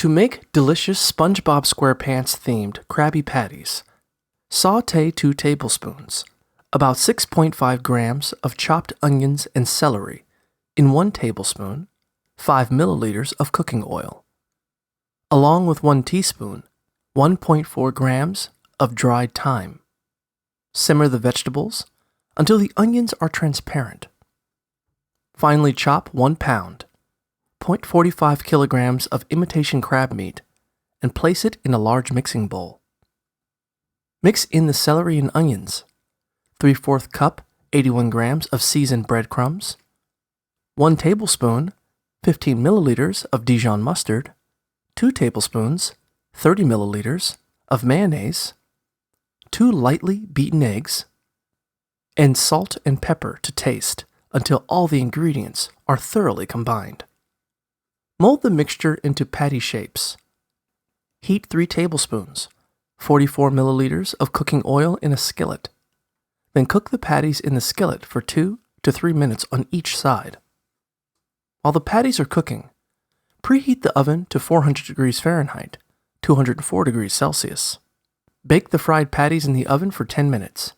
To make delicious SpongeBob SquarePants themed Krabby Patties, saute 2 tablespoons, about 6.5 grams of chopped onions and celery in 1 tablespoon, 5 milliliters of cooking oil, along with 1 teaspoon, 1.4 grams of dried thyme. Simmer the vegetables until the onions are transparent. Finally chop 1 pound, 0.45 kilograms of imitation crab meat and place it in a large mixing bowl. Mix in the celery and onions, 3/4 cup, 81 grams of seasoned breadcrumbs, 1 tablespoon, 15 milliliters of Dijon mustard, 2 tablespoons, 30 milliliters of mayonnaise, 2 lightly beaten eggs, and salt and pepper to taste until all the ingredients are thoroughly combined. Mold the mixture into patty shapes. Heat 3 tablespoons, 44 milliliters of cooking oil in a skillet. Then cook the patties in the skillet for 2 to 3 minutes on each side. While the patties are cooking, preheat the oven to 400 degrees Fahrenheit, 204 degrees Celsius. Bake the fried patties in the oven for 10 minutes.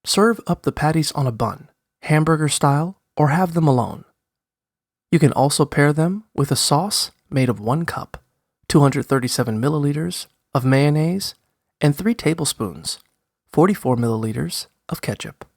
Serve up the patties on a bun, hamburger style, or have them alone. You can also pair them with a sauce made of 1 cup, 237 milliliters of mayonnaise, and 3 tablespoons, 44 milliliters of ketchup.